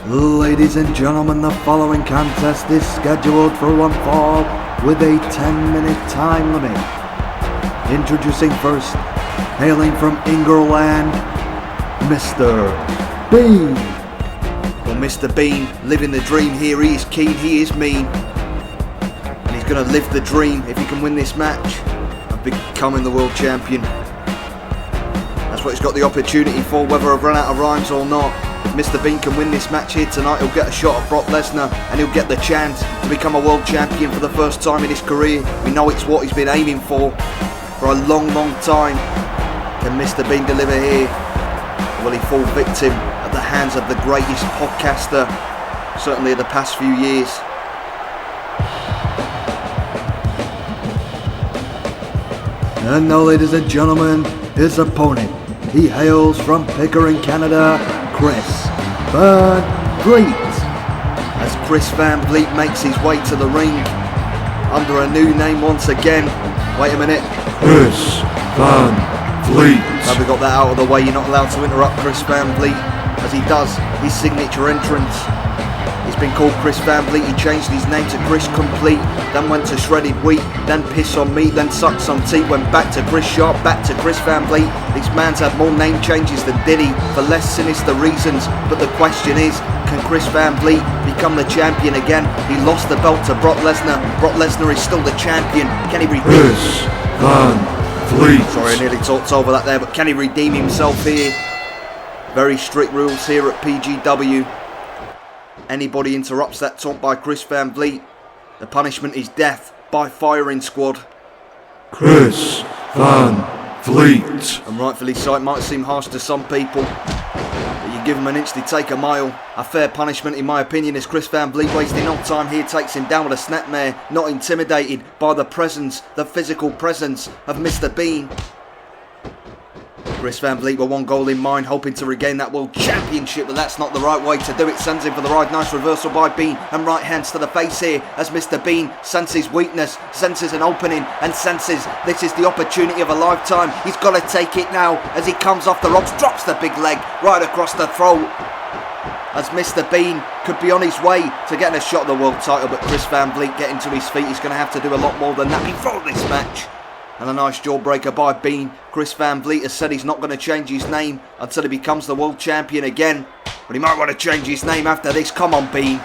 Ladies and gentlemen, the following contest is scheduled for one fall with a 10-minute time limit. Introducing first, hailing from England, Mr. Bean. Well, Mr. Bean, living the dream here. He is keen, he is mean. And he's going to live the dream if he can win this match of becoming the world champion. That's what he's got the opportunity for, whether I've run out of rhymes or not. If Mr. Bean can win this match here tonight, he'll get a shot at Brock Lesnar and he'll get the chance to become a world champion for the first time in his career. We know it's what he's been aiming for a long, long time. Can Mr. Bean deliver here? Will he fall victim at the hands of the greatest podcaster, certainly of the past few years? And now, ladies and gentlemen, his opponent. He hails from Pickering, Canada, Chris Van Vliet. As Chris Van Vliet makes his way to the ring under a new name once again. Wait a minute. Chris Van Vliet. Have we got that out of the way? You're not allowed to interrupt Chris Van Vliet as he does his signature entrance. He's been called Chris Van Vliet. He changed his name to Chris Complete, then went to Shredded Wheat, then Piss on Me, then Suck Some Tea, went back to Chris Sharp, back to Chris Van Vliet. This man's had more name changes than Diddy for less sinister reasons, but the question is, can Chris Van Vliet become the champion again? He lost the belt to Brock Lesnar. Brock Lesnar is still the champion. Can he redeem? Chris Van Vliet. Sorry, I nearly talked over that there, but can he redeem himself here? Very strict rules here at PGW. Anybody interrupts that taunt by Chris Van Vliet, the punishment is death by firing squad. Chris Van Vliet. And rightfully so, it might seem harsh to some people, but you give them an inch, they take a mile. A fair punishment in my opinion, is Chris Van Vliet wasting no time here, takes him down with a snapmare, not intimidated by the presence, the physical presence of Mr. Bean. Chris Van Vliet with one goal in mind, hoping to regain that world championship, but that's not the right way to do it. Sends him for the ride. Nice reversal by Bean, and right hands to the face here as Mr. Bean senses weakness, senses an opening, and senses this is the opportunity of a lifetime. He's got to take it now as he comes off the ropes, drops the big leg right across the throat. As Mr. Bean could be on his way to getting a shot at the world title, but Chris Van Vliet getting to his feet, he's going to have to do a lot more than that before this match. And a nice jawbreaker by Bean. Chris Van Vliet has said he's not going to change his name until he becomes the world champion again. But he might want to change his name after this. Come on, Bean.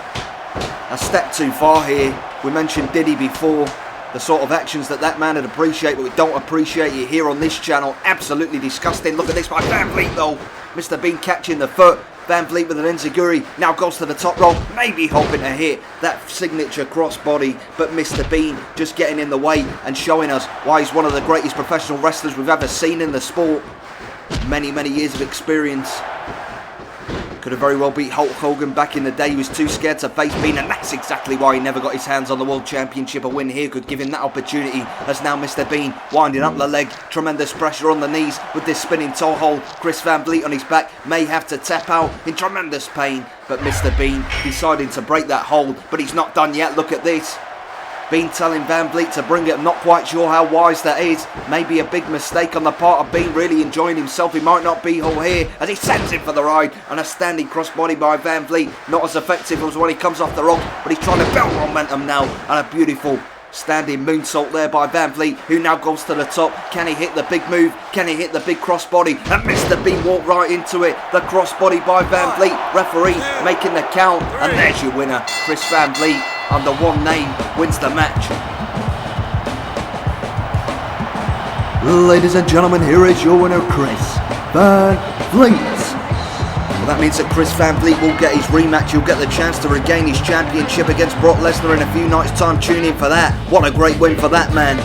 A step too far here. We mentioned Diddy before. The sort of actions that man would appreciate, but we don't appreciate it here on this channel. Absolutely disgusting. Look at this by Van Vliet though. Mr. Bean catching the foot. Van Vliet with an enziguri, now goes to the top rope, maybe hoping to hit that signature crossbody, but Mr. Bean just getting in the way and showing us why he's one of the greatest professional wrestlers we've ever seen in the sport. Many, many years of experience. Could have very well beat Hulk Hogan back in the day. He was too scared to face Bean, and that's exactly why he never got his hands on the World Championship. A win here could give him that opportunity, as now Mr. Bean winding up the leg. Tremendous pressure on the knees with this spinning toe hold. Chris Van Vliet on his back may have to tap out in tremendous pain, but Mr. Bean deciding to break that hold, but he's not done yet. Look at this. Bean telling Van Vliet to bring it. I'm not quite sure how wise that is. Maybe a big mistake on the part of Bean, really enjoying himself. He might not be all here as he sends him for the ride. And a standing crossbody by Van Vliet. Not as effective as when he comes off the rope, but he's trying to build momentum now. And a beautiful standing moonsault there by Van Vliet, who now goes to the top. Can he hit the big move? Can he hit the big crossbody? And Mr. Bean walked right into it. The crossbody by Van Vliet. Referee making the count. And there's your winner, Chris Van Vliet. Under one name, wins the match. Ladies and gentlemen, here is your winner, Chris Van Vliet. Well, that means that Chris Van Vliet will get his rematch. He'll get the chance to regain his championship against Brock Lesnar in a few nights' time. Tune in for that. What a great win for that man.